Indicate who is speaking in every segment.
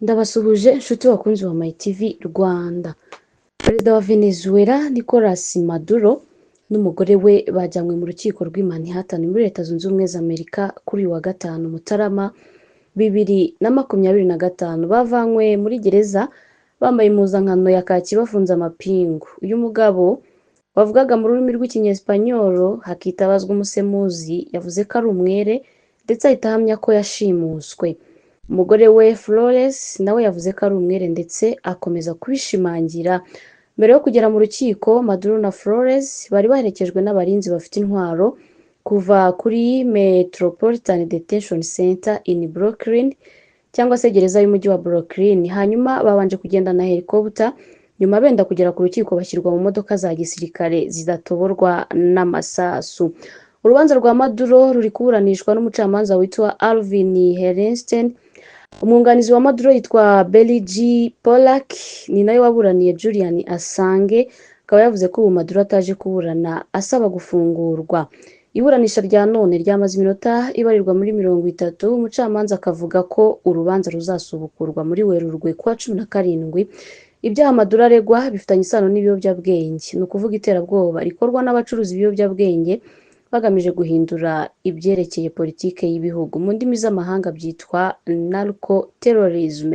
Speaker 1: Ndabasuhuje nshuti bakunzi wa My TV Rwanda. Perezida wa Venezuela Nicolas Maduro n'umugore we bajyanywe mu rukiko rw'i Manhattan muri Leta Zunze Ubumwe za Amerika kuri uyu wa gatanu Mutarama 2025. Bavanywe muri gereza bambaye impuzankano ya kaki bafunze amapingu. Uyu mugabo wavugaga mu rurimi rw'ikinyespanyolo hakitabazwa umusemuzi yavuze ko ari umwere ndetse ahita ahamya ko yashimuswe. Umugore we Flores nawe yavuze ko ari umwere ndetse akomeza kubishimangira. Mbere yo kugera mu rukiko, Maduro na Flores bari baherekejwe n'abarinzi bafite intwaro kuva kuri Metropolitan Detention Center in Brooklyn cyangwa se gereza y'umujyi wa Brooklyn. Hanyuma babanje kugenda na helicopter, nyuma benda kugera ku rukiko bashyirwa mu modoka za gisirikare zidatoborwa n'amasasu. Urubanza rwa Maduro ruri kuburanishwa n'umucamanza witwa Alvin Herrnstein. Umwunganizi wa Maduro yitwa Belly G. Polak, ni nawe waburaniye Julian Assange, akaba yavuze ko ubu Maduro ataje kuburana asaba gufungurwa. Iburanisha rya none ryamaze iminota ibarirwa muri 30. Umucamanza akavuga ko urubanza ruzasubukurwa muri Werurwe kwa 17. Ibyaha Maduro aregwa bifitanye isano n'ibiyobyabwenge, ni ukuvuga iterabwoba rikorwa n'abacuruzi b'ibiyobyabwenge bagamije guhindura ibyerekeye politike y'ibihugu. Mu ndimi z'amahanga byitwa narco terrorism.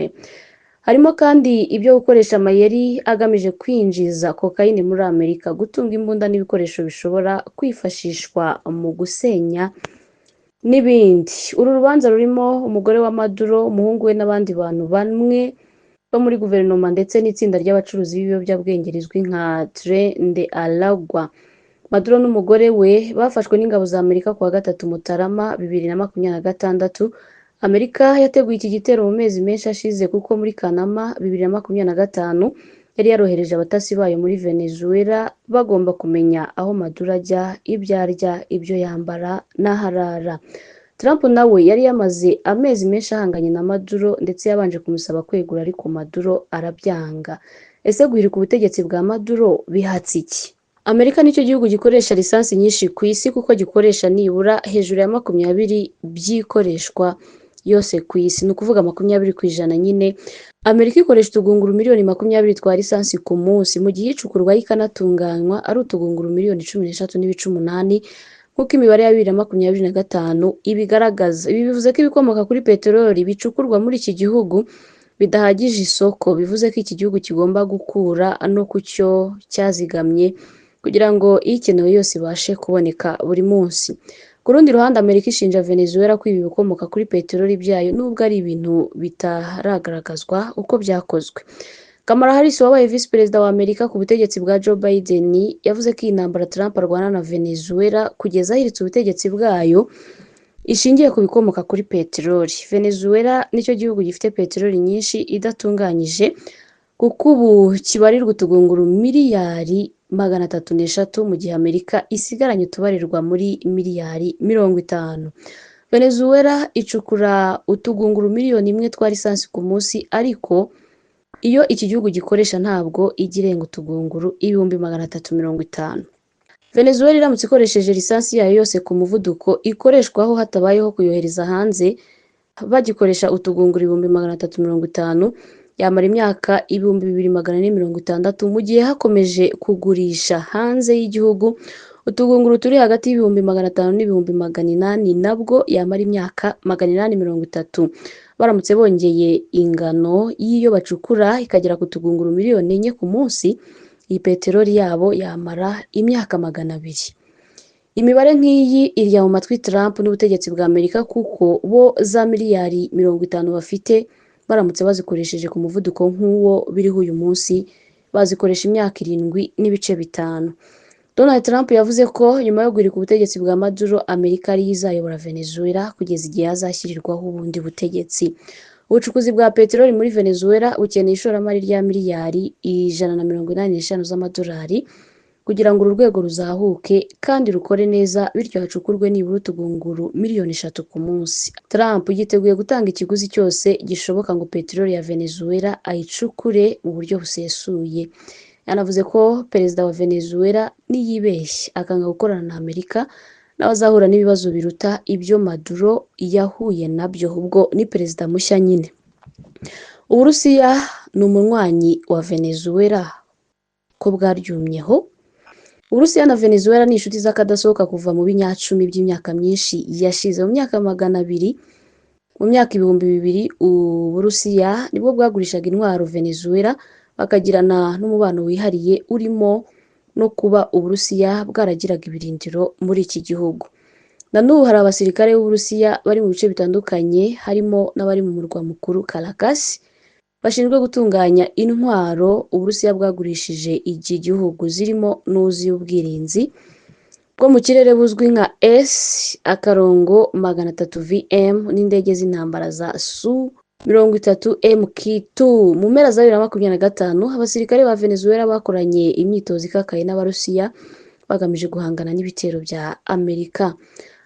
Speaker 1: Harimo kandi ibyo gukoresha amayeri agamije kwinjiza kokayine muri Amerika, gutunga imbunda n'ibikoresho bishobora kwifashishwa mu gusenya n'ibindi. Uru rubanza rurimo umugore wa Maduro, umuhungu we n'abandi bantu bamwe bo muri guverinoma ndetse n'itsinda ry'abacuruzi b'ibiyobyabwenge rizwi nka Tren de Aragua. Maduro n'umugore we bafashwe n'ingabo za Amerika kuwa 3 Mutarama 2026. Amerika yateguye iki gitero mu mezi menshi ashize kuko muri Kanama 2025 yari yarohereje abatasi bayo muri Venezuela bagomba kumenya aho Maduro ajya, ibyo arya, ibyo yambara n'aharara. Trump nawe yari yamaze amezi menshi ahanganye na Maduro ndetse yabanje kumusaba kwegura ariko Maduro arabyanga. Ese guhirika ubutegetsi bwa Maduro bihatse iki? Amerika nicyo gihugu gikoresha lisansi nyinshi ku isi kuko gikoresha nibura hejuru ya 20 by'ikoreshwa yose ku isi, ni ukuvuga 20% nyine. Amerika ikoresha utugunguru miliyoni 20 twa lisansi ku munsi, mu gihe icukurwa ikanatunganywa ari utugunguru miliyoni 13.8 nk'uko imibare ya 2025 ibigaragaza. Ibi bivuze ko ibikomoka kuri peteroli bicukurwa muri iki gihugu bidahagije isoko, bivuze ko iki gihugu kigomba gukura no ku cyo cyazigamye kugira ngo ikenewe yose ibashe kuboneka buri munsi. Ku rundi ruhande, Amerika ishinja Venezuela kwiba ibikomoka kuri peteroli byayo nubwo ari ibintu bitaragaragazwa uko byakozwe. Kamala Harris wabaye Vice Perezida wa Amerika ku butegetsi bwa Joe Biden yavuze ko iyi ntambara Trump arwana na Venezuela kugeza ahiritse ubutegetsi bwayo ishingiye ku bikomoka kuri peteroli. Venezuela nicyo gihugu gifite peteroli nyinshi idatunganyije kuko ubu kibarirwa utugunguru miliyari 303 mu gihe Amerika isigaranye tubarirwa muri miliyari 50. Venezuela icukura utugunguru miliyoni 1 twa lisansi ku munsi, ariko iyo iki gihugu gikoresha ntabwo igirenga utugunguru 350. Venezuela iramutse ikoresheje lisansi yayo yose ku muvuduko ikoreshwaho hatabayeho kuyohereza hanze, bagikoresha utugunguru 350, yamara imyaka 2460 mu gihe hakomeje kugurisha hanze y'igihugu utugunguru turi hagati y'500 n'800, nabwo yamara imyaka 830. Baramutse bongeye ingano y'iyo bacukura ikagera ku tugunguru miliyoni 4 ku munsi, iyi peteroli yabo yamara imyaka 200. Imibare nk'iyi irya mu matwi Trump n'ubutegetsi bwa Amerika kuko bo za miliyari 50 bafite baramutse bazikoresheje ku muvuduko nk'uwo biriho uyu munsi bazikoresha imyaka 7.5. Donald Trump yavuze ko nyuma yo guhirika ubutegetsi bwa Maduro, Amerika ari izayobora Venezuela kugeza igihe azashyirirwaho ubundi butegetsi. Ubucukuzi bwa peteroli muri Venezuela bukeneye ishoramari rya miliyari 185 z'amadolari kugira ngo uru rwego ruzahuke kandi rukore neza, bityo hacukurwe nibura utugunguru miliyoni 3 ku munsi. Trump yiteguye gutanga ikiguzi cyose gishoboka ngo peteroli ya Venezuela ayicukure mu buryo busesuye. Yanavuze ko perezida wa Venezuela niyibeshye akanga gukorana na Amerika nawe azahura n'ibibazo biruta ibyo Maduro yahuye nabyo, ubwo ni perezida mushya nyine. Uburusiya ni umunywanyi wa Venezuela ko bwaryumyeho. Uburusiya na Venezuela ni inshuti z'akadasohoka kuva mu binyacumi by'imyaka myinshi yashize. Mu myaka 200, mu myaka 2000, Uburusiya nibwo bwagurishaga intwaro Venezuela, bakagirana n'umubano wihariye urimo no kuba Uburusiya bwaragiraga ibirindiro muri iki gihugu. Na n'ubu hari abasirikare b'Uburusiya bari mu bice bitandukanye, harimo n'abari mu murwa mukuru Caracas, bashinzwe gutunganya intwaro Uburusiya bwagurishije iki gihugu, zirimo n'uzi y'ubwirinzi bwo mu kirere buzwi nka S-300 VM n'indege z'intambara za Su-30 MQ2. Mu mpera za 2025, abasirikare ba Venezuela bakoranye imyitozo ikakaye n'Abarusiya bagamije guhangana n'ibitero bya Amerika.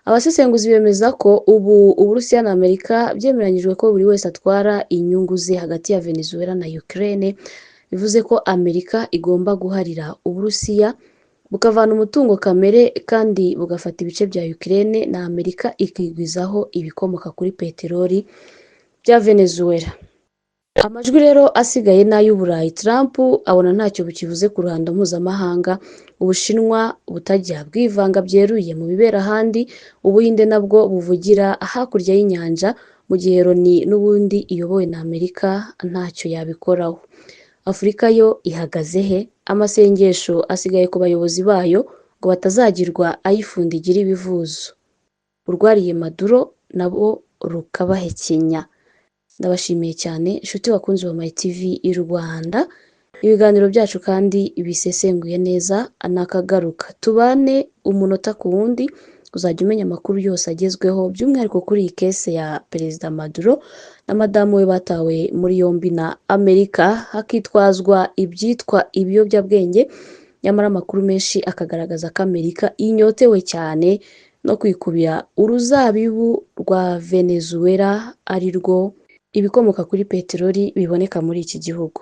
Speaker 1: Abasesenguzi bemeza ko ubu Uburusiya na Amerika byemeranyijwe ko buri wese atwara inyungu ze hagati ya Venezuela na Ukraine, bivuze ko Amerika igomba guharira Uburusiya bukavana umutungo kamere kandi bugafata ibice bya Ukraine, na Amerika ikigwizaho ibikomoka kuri peteroli bya Venezuela. Amajwi rero asigaye n'ay'Uburayi. Trump abona ntacyo bukivuze ku ruhando mpuzamahanga. Ubushinwa butajya bwivanga byeruye mu bibera ahandi. Ubuhinde nabwo buvugira hakurya y'inyanja, mu gihe Loni n'ubundi iyobowe na Amerika ntacyo yabikoraho. Afurika yo ihagaze he? Amasengesho asigaye ku bayobozi bayo ngo batazagirwa ayifundigira ibivuzo. Urwariye Maduro nabo rukabahekenya. Ndabashimiye cyane inshuti bakunzi ba My TV y'u Rwanda. Ibiganiro byacu kandi bisesenguye neza anakagaruka. Tubane umunota ku wundi uzajya umenya amakuru yose agezweho, by'umwihariko kuri iyi kese ya Perezida Maduro na madamu we batawe muri yombi na Amerika, hakitwazwa ibyitwa ibiyobyabwenge, nyamara amakuru menshi akagaragaza ko Amerika inyotewe cyane no kwikubira uruzabibu rwa Venezuela, ari rwo ibikomoka kuri peteroli biboneka muri iki gihugu.